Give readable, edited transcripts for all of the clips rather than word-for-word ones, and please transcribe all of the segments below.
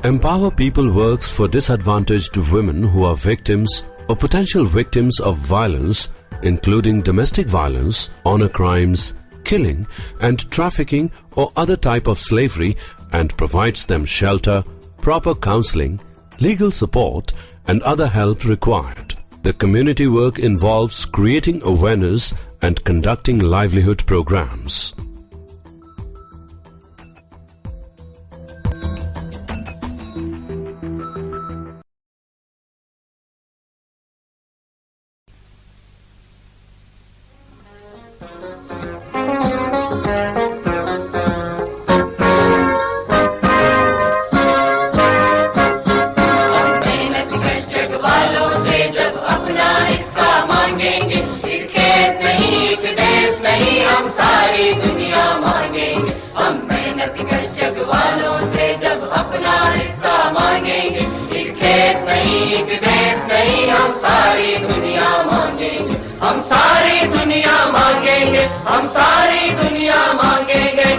Empower People works for disadvantaged women who are victims or potential victims of violence, including domestic violence, honor crimes, killing and trafficking or other type of slavery, and provides them shelter, proper counseling, legal support and other help required. The community work involves creating awareness and conducting livelihood programs. हम सारी दुनिया मांगेंगे, हम सारी दुनिया मांगेंगे।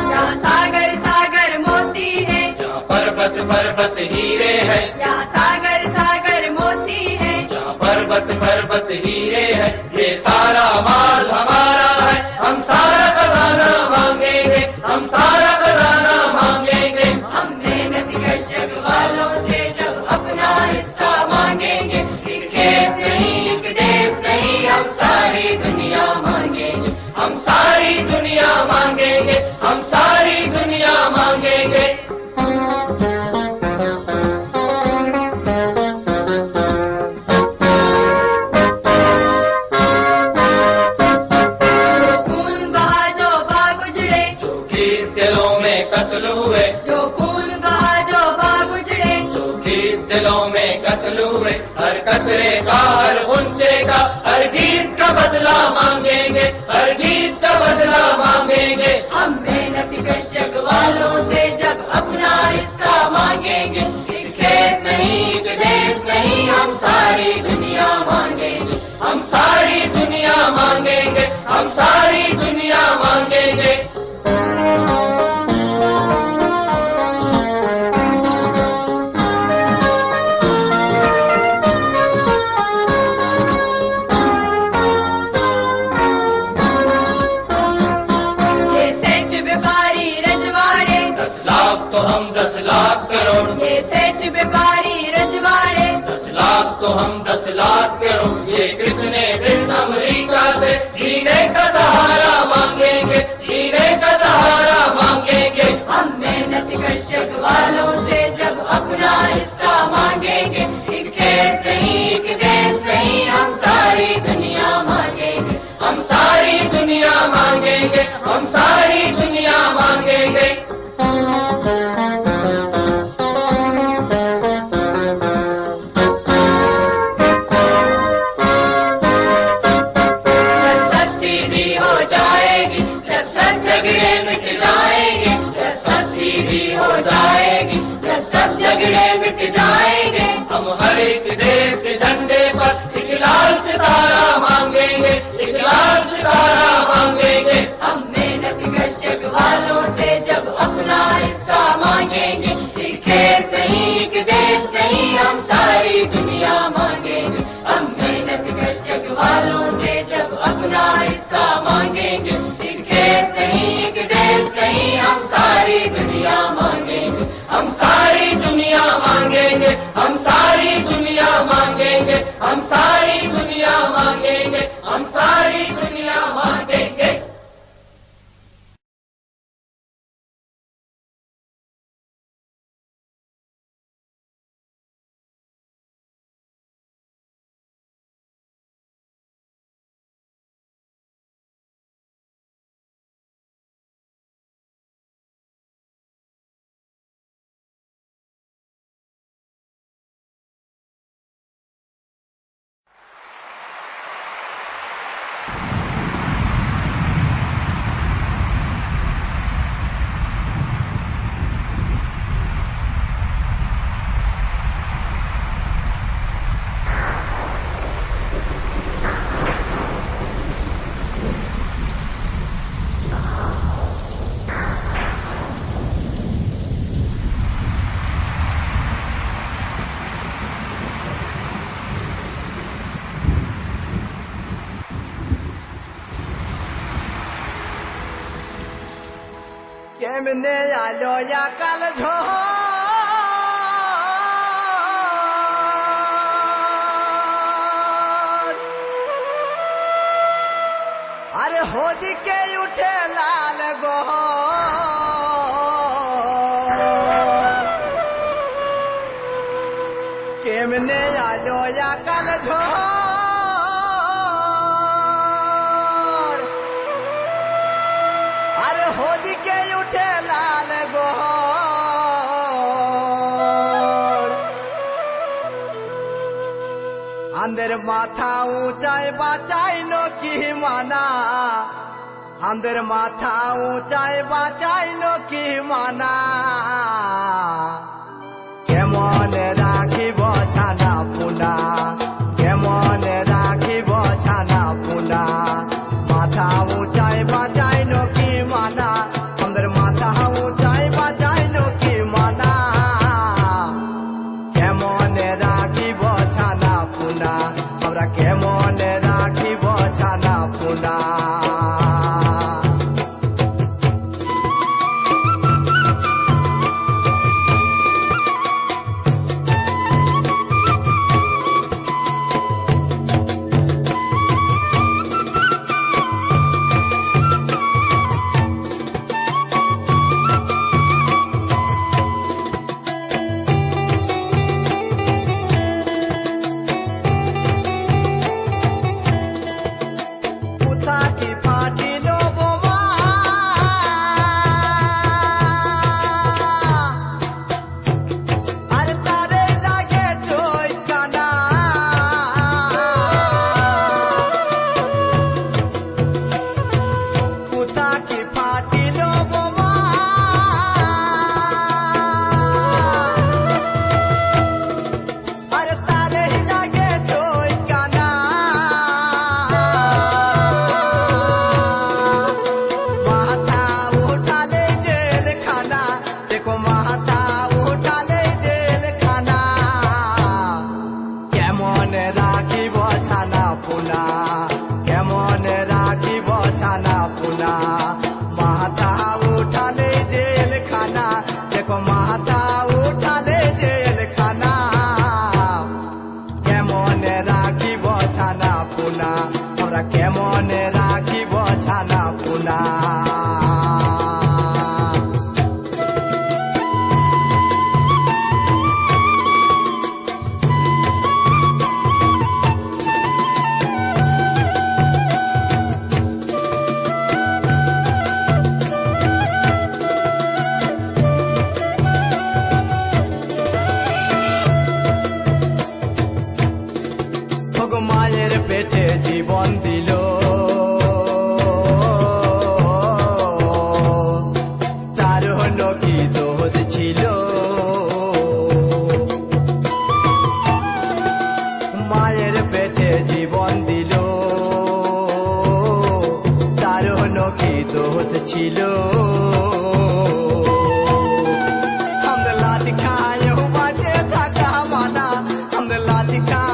यहाँ सागर सागर मोती है, जहाँ पर्वत पर्वत हीरे है, यहाँ सागर सागर मोती है, जहाँ पर्वत पर्वत हीरे है, ये सारा माल हमारा है। हम सारा खजाना मांगेंगे, हम सारा खजाना मांगेंगे। हम मेहनती कष्ट वालों से जब अपना हिस्सा मांगेंगे, एक खेत नहीं एक देश नहीं, हम सारी दुनिया मांगेंगे, हम सारी दुनिया मांगेंगे, हम सारी दुनिया मांगेंगे। कत्ल हुए, जो खून बहा जो बाग उजड़े, जो गीत दिलों में कत्ल हुए, हर कतरे का हर गुंजे का हर गीत का बदला मांगेंगे, हर गीत का बदला मांगेंगे। हम मेहनती कष्ट वालों से जब अपना हिस्सा मांगेंगे, एक खेत नहीं एक देश नहीं, हम सारी दुनिया मांगेंगे, हम सारी दुनिया मांगेंगे, हम सारी दुनिया मांगेंगे। तो हम 10 लाख करोड़, ये सेठ व्यापारी रजवाड़े, 10 लाख तो हम 10 लाख करोड़। ये कितने दिन अमेरिका से जीने का सहारा मांगेंगे, जीने का सहारा मांगेंगे। हम मेहनती कष्ट वालों से जब अपना हिस्सा मांगेंगे, एक खेत नहीं एक देश नहीं, हम सारी दुनिया मांगेंगे, हम सारी दुनिया मांगेंगे, हम सारी दुनिया मांगेंगे। सब झगड़े मिट जाएंगे, हम हर एक देश के झंडे पर एक लाल सितारा मांगेंगे, एक लाल सितारा मांगेंगे। हम मेहनती कष्ट वालों से जब अपना हिस्सा मांगेंगे, एक खेत नहीं एक देश नहीं, हम सारी दुनिया मांगेंगे। हम मेहनती कष्ट वालों से जब अपना हिस्सा मांगेंगे, एक खेत नहीं एक देश नहीं, हम सारी दुनिया मांगेंगे, हम सारी दुनिया मांगेंगे, हम सारी दुनिया मांगेंगे, हम सारी दुनिया मांगेंगे, हम सारी दुनिया मांगेंगे। কেমনে আলো কাল ঝড় আরে হোদিকে উঠে লাল গো কেমনে আলো কাল ঝড় আরে হোদিকে উঠে লাল গো আন্দের মাথা উঁচাই বাঁচাইলো কি মানা আন্দের মাথা উঁচাই বাঁচাইলো কি মানা কেমন রাখিব ছানা পুনা কেমন রাখিব ছানা পুনা মাথা উঁচাই বাঁচাইলো কি মানা আমাদের মাথা উঁচাই বাঁচাইলো কি মানা কেমন রাখিব ছানা পুনা আমরা কেমন রাখিব ছানা পুনা কেমন রাখিব ছানা পুনা মাথা উঠালে জেল খানা দেখো মাথা উঠালে জেল খানা কেমন রাখিব ছানা পুনা আমরা কেমন রাখিব ছানা পুনা মায়ের পেটে জীবন দিল তার হলো কি দোষ ছিল মায়ের পেটে জীবন দিল তার হলো কি দোষ ছিল আমরা লাঠি খায় বাঁচে থাকা মানা আমরা লাঠি খায়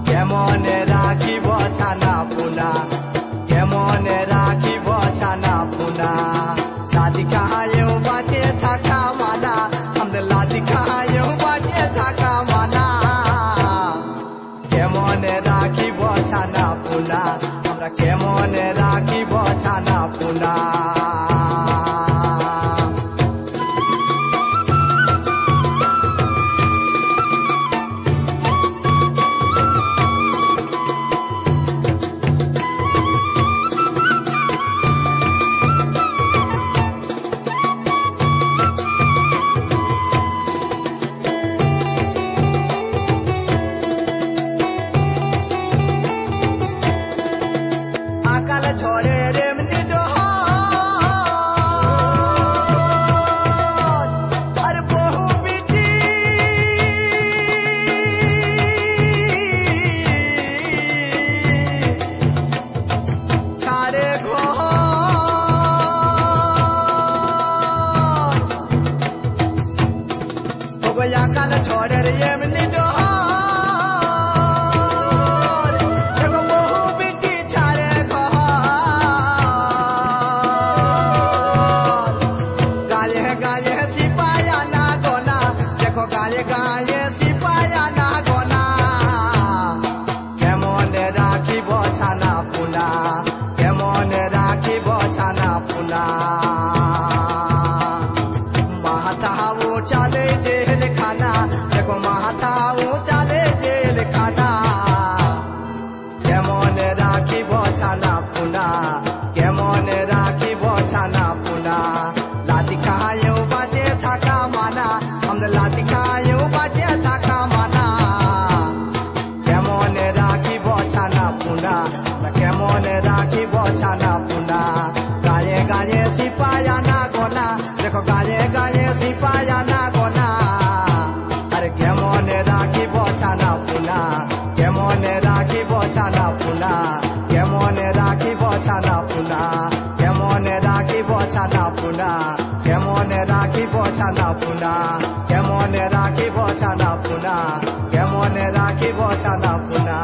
কেমন রাখিব ছানা পুনা কেমন রাখিব ছানা পুনা লাঠি খায়েও বাঁচে থাকা মানা আমাদের লাঠি খায়েও বাঁচে থাকা মানা কেমন রাখিব ছানা পুনা আমরা কেমন রাখিব ছানা পুনা আকাল কেমনে রাখিব ছানা পোনা, কেমনে রাখিব ছানা পোনা, কেমনে রাখিব ছানা পোনা, কেমনে রাখিব ছানা পোনা, কেমনে রাখিব ছানা পোনা, কেমনে রাখিব ছানা পোনা।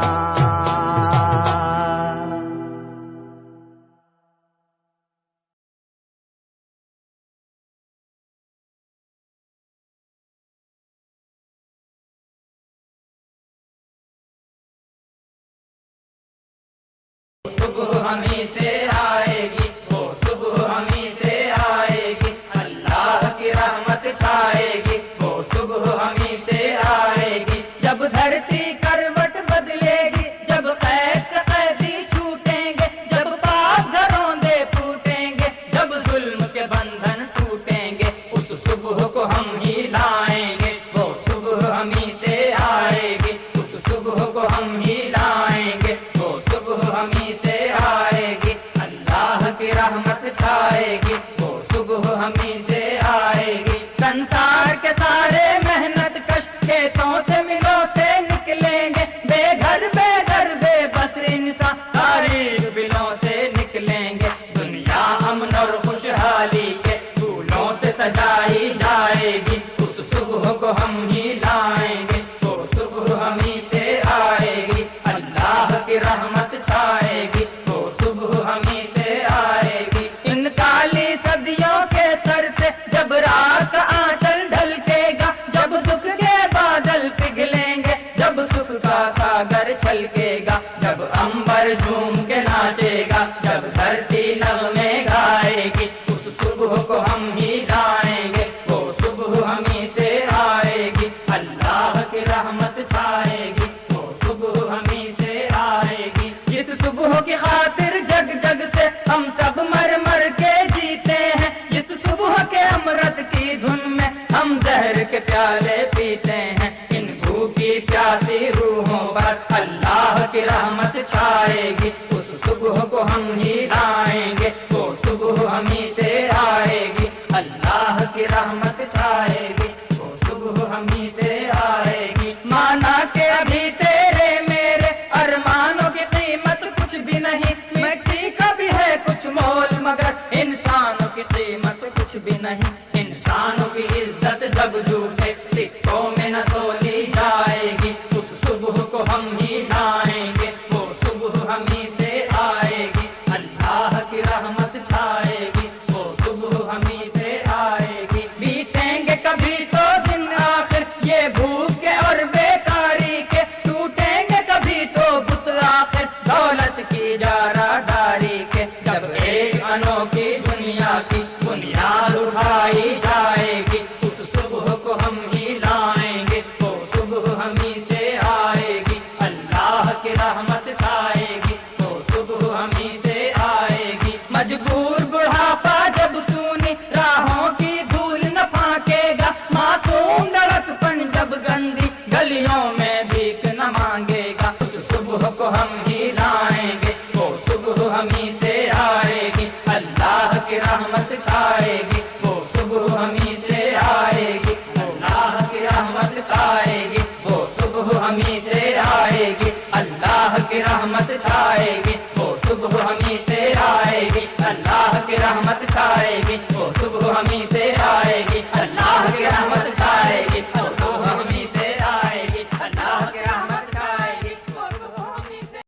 सुबह हमी से आएगी, वो सुबह हमी से आएगी, अल्लाह की रहमत छाएगी, वो सुबह हमी से आएगी। जब धरती करवट बदलेगी, जब कैद से कैदी छूटेंगे, जब पाप घरौंदे फूटेंगे, जब जुल्म के बंधन टूटेंगे, उस सुबह को हम ही लाएंगे, वो सुबह हमी से आएगी, उस सुबह को हम ही लाएंगे, वो सुबह हमी से आएगी, अल्लाह की रहमत छाएगी, वो सुबह हमी से आएगी। संसार के सारे मेहनत कश खेतों से मिलों से निकलेंगे, बेघर बेघर बेबस इंसान तारीख बिलों से निकलेंगे। दुनिया अमन और खुशहाली के फूलों से सजाई जाएगी, उस सुबह को हम ही लाएंगे, वो सुबह हमी से आएगी, अल्लाह की रहमत छाएगी, वो सुबह हमी से आएगी। इन काली सदियों के सर से जब रात आंचल ढलकेगा, जब दुख के बादल पिघलेंगे, जब सुख का सागर छलकेगा, जब अंबर झूम के नाचेगा, जब धरती नगमे गाएगी, उस सुबह को हम ही लाएंगे, वो सुबह हमी से आएगी, अल्लाह की रहमत छाएगी, वो सुबह हमी से आएगी। जिस सुबह की खातिर जग जग से हम सब मर मर के जीते हैं, जिस सुबह के अमृत की धुन में हम जहर के प्याले पीते हैं, इन भूखी प्यासी रूहों पर अल्लाह की रहमत छाएगी, उस सुबह को हम ही लाएंगे, वो सुबह हमी से आएगी, अल्लाह की रहमत छाएगी, वो सुबह हमी से आएगी। माना के अभी तेरे मेरे अरमानों की कीमत कुछ भी नहीं, मिट्टी का भी है कुछ मोल, मगर इंसानों की कीमत कुछ भी नहीं। इंसानों की इज्जत जब झूठे सिक्कों में न तोली जाएगी, उस सुबह को हम ही लाएंगे, वो सुबह हमी से आएगी, अल्लाह की रहमत छाएगी, वो सुबह हमी से आएगी। बीतेंगे कभी तो दिन आखिर ये भूख के और बेकारी के, टूटेंगे कभी तो बुत आखिर दौलत की जारादारी के, जब एक अनोखी दुनिया की बुनियाद उठाई जाएगी, उस सुबह को हम ही लाएंगे, वो सुबह हमी से आएगी, अल्लाह की रहमत छाएगी, वो सुबह हमी से आएगी। मजबूर बुढ़ापा जब सूनी राहों की धूल न फाकेगा, मासूम लड़कपन जब गंदी गलियों में भीख न मांगेगा, उस सुबह को हम ही लाएंगे, वो सुबह हमी से आएगी, अल्लाह की रहमत छाएगी, वो सुबह हमी से आएगी, अल्लाह की रहमत छाएगी, वो सुबह हमी से आएगी, अल्लाह की रहमत छाएगी, वो सुबह हमी से आएगी, अल्लाह की रहमत छाएगी, वो सुबह हमी से आएगी, अल्लाह की रहमत छाएगी, वो सुबह हमी से आएगी, अल्लाह की रहमत छाएगी, वो सुबह हमी से।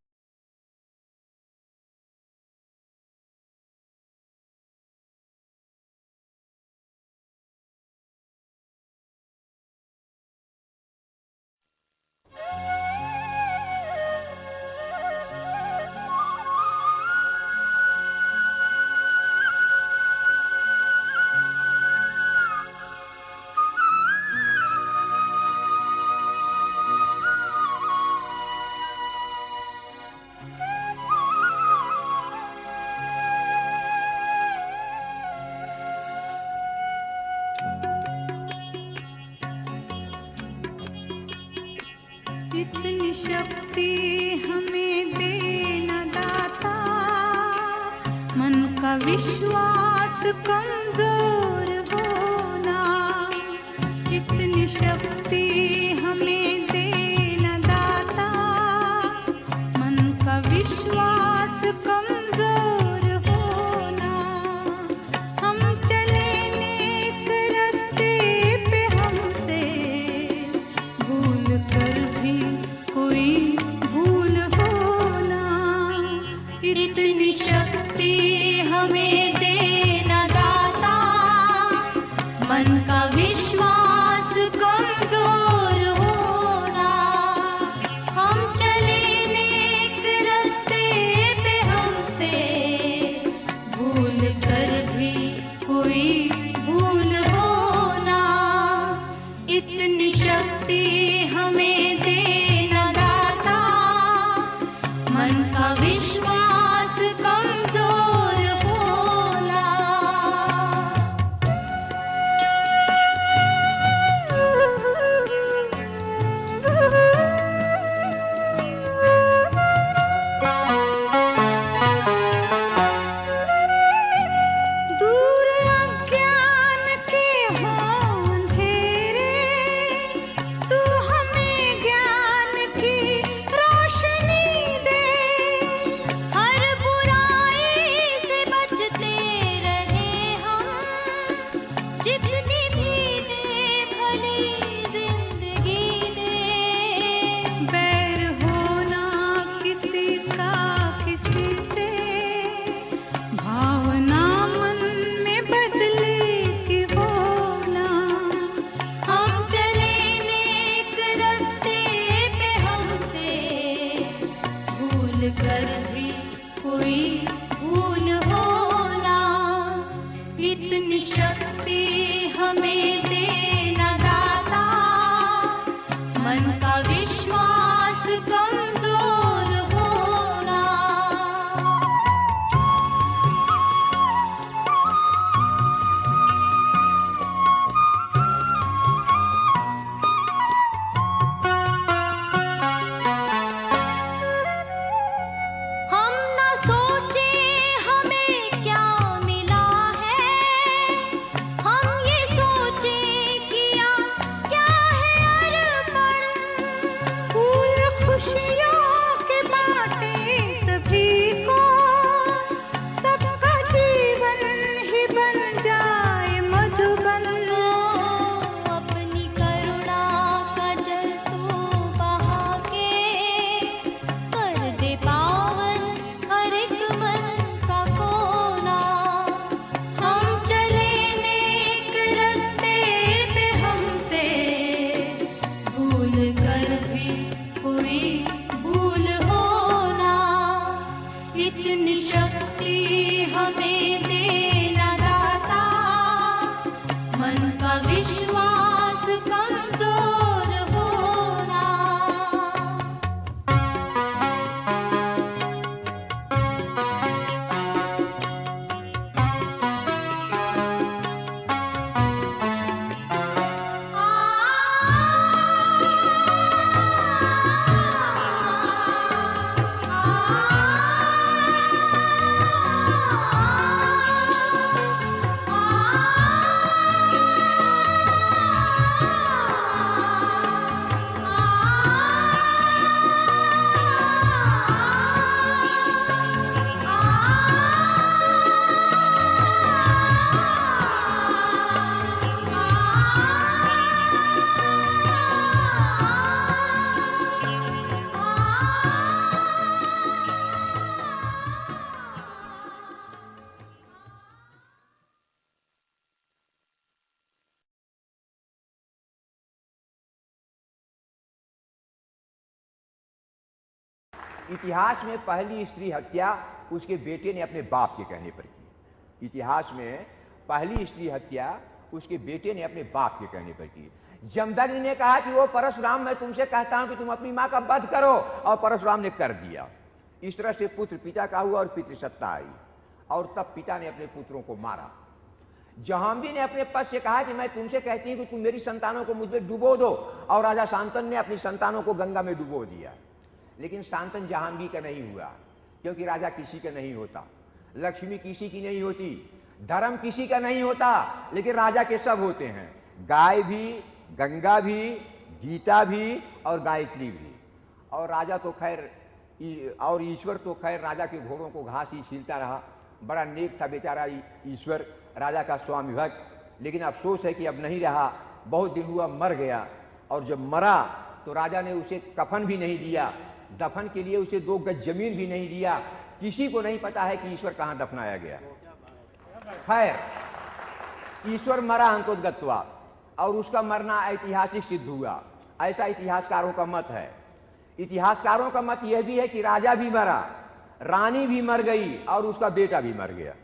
इतनी शक्ति हमें देना दाता, मन का विश्वास कमजोर होना। इतनी शक्ति हमें देना दाता, हमें देना दाता, मन का विश्वास कमजोर होना। हम चले नेक रास्ते पे, हमसे भूल कर भी कोई भूल होना। इतनी शक्ति हमें देना दाता, मन का विश्वास कमजोर होना। दूर अज्ञान के हों अंधेरे, तू हमें ज्ञान की रोशनी दे। हर बुराई से बचते रहे हम, जितनी भी दे भली जिंदगी दे। बैर होना किसी का किसी से, भावना मन में बदले की होना। हम चले नेक रास्ते पे, हमसे भूल कर भी कोई भूल होना। इतनी शक्ति हमें देना दाता, मन का विश्वास कमजोर होना। हम न सोचे हमें क्या मिला है, हम ये सोचे किया क्या है अर्पण। फूल खुशियों के बांटे सभी को, सबका जीवन ही बन जाए मधुबन। अपनी करुणा का जल तू बहा के, कर दे पावन हर एक मन का कोना। हम चले नेक रास्ते पे, हमसे भूल कर भी कोई भूल होना। इतनी शक्ति हमें देना दाता, मन का विश्वास कमजोर होना। इतिहास में पहली स्त्री हत्या उसके बेटे ने अपने बाप के कहने पर की। इतिहास में पहली स्त्री हत्या उसके बेटे ने अपने बाप के कहने पर की। जमदग्नि ने कहा कि वो परशुराम, मैं तुमसे कहता हूं कि तुम अपनी मां का वध करो, और परशुराम ने कर दिया। इस तरह से पुत्र पिता का हुआ और पितृसत्ता आई, और तब पिता ने अपने पुत्रों को मारा। जहांबी ने अपने पद से कहा कि मैं तुमसे कहती हूं कि तुम मेरी संतानों को मुझ में डुबो दो, और राजा शांतनु ने अपनी संतानों को गंगा में डुबो दिया। लेकिन शांतनु जहांगीर का नहीं हुआ, क्योंकि राजा किसी का नहीं होता, लक्ष्मी किसी की नहीं होती, धर्म किसी का नहीं होता, लेकिन राजा के सब होते हैं। गाय भी, गंगा भी, गीता भी और गायत्री भी। और राजा तो खैर, और ईश्वर तो खैर राजा के घोड़ों को घास ही छीलता रहा। बड़ा नेक था बेचारा ईश्वर, राजा का स्वामी भक्त। लेकिन अफसोस है कि अब नहीं रहा, बहुत दिन हुआ मर गया। और जब मरा तो राजा ने उसे कफन भी नहीं दिया, दफन के लिए उसे 2 गज जमीन भी नहीं दिया। किसी को नहीं पता है कि ईश्वर कहाँ दफनाया गया। खैर, ईश्वर मरा अंतोदगत्वा, और उसका मरना ऐतिहासिक सिद्ध हुआ, ऐसा इतिहासकारों का मत है। इतिहासकारों का मत यह भी है कि राजा भी मरा, रानी भी मर गई और उसका बेटा भी मर गया।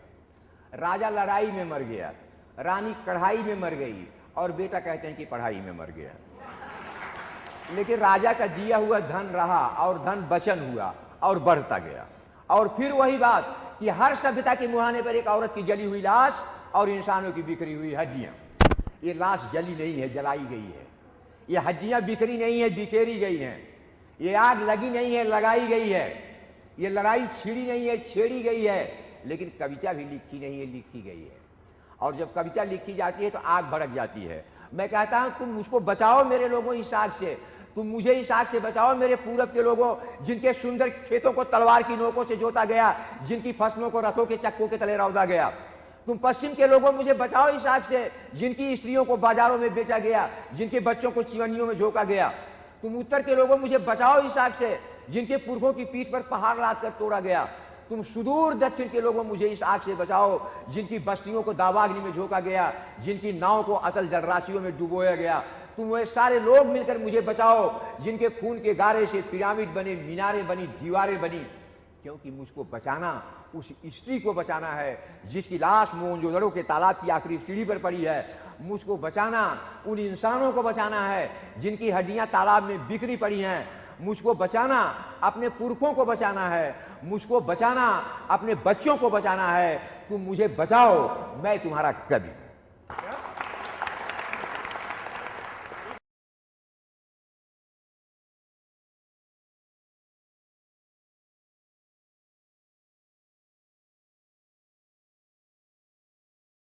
राजा लड़ाई में मर गया, रानी कढ़ाई में मर गई और बेटा कहते हैं कि पढ़ाई में मर गया। लेकिन राजा का दिया हुआ धन रहा और धन बचन हुआ और बढ़ता गया। और फिर वही बात कि हर सभ्यता के मुहाने पर एक औरत की जली हुई लाश और इंसानों की बिखरी हुई हड्डियां। ये लाश जली नहीं है, जलाई गई है। ये हड्डियां बिखरी नहीं है, बिखेरी गई हैं। ये आग लगी नहीं है, लगाई गई है। ये लड़ाई छिड़ी नहीं है, छेड़ी गई है। लेकिन कविता भी लिखी नहीं है, लिखी गई है। और जब कविता लिखी जाती है तो आग भड़क जाती है। मैं कहता हूं तुम मुझको बचाओ मेरे लोगों इस आग से, तुम मुझे इस आग से बचाओ मेरे पूरब के लोगों, जिनके सुंदर खेतों को तलवार की नोकों से जोता गया, जिनकी फसलों को रथों के चक्कों के तले रौदा गया। तुम पश्चिम के लोगों मुझे बचाओ इस आग से, जिनकी स्त्रियों को बाजारों में बेचा गया, जिनके बच्चों को चिवनियों में झोंका गया। तुम उत्तर के लोगों मुझे बचाओ इस आग से, जिनके पुरखों की पीठ पर पहाड़ लाद कर तोड़ा गया। तुम सुदूर दक्षिण के लोगों मुझे इस आग से बचाओ, जिनकी बस्तियों को दावाग्नि में झोंका गया, जिनकी नाव को अतल जलराशियों में डुबोया गया। तुम वे सारे लोग मिलकर मुझे बचाओ, जिनके खून के गारे से पिरामिड बने, मीनारें बनी, दीवारें बनी। क्योंकि मुझको बचाना उस स्त्री को बचाना है जिसकी लाश मोहनजोदड़ो के तालाब की आखिरी सीढ़ी पर पड़ी है। मुझको बचाना उन इंसानों को बचाना है जिनकी हड्डियां तालाब में बिखरी पड़ी हैं। मुझको बचाना अपने पुरखों को बचाना है। मुझको बचाना अपने बच्चों को बचाना है। तुम मुझे बचाओ, मैं तुम्हारा कवि।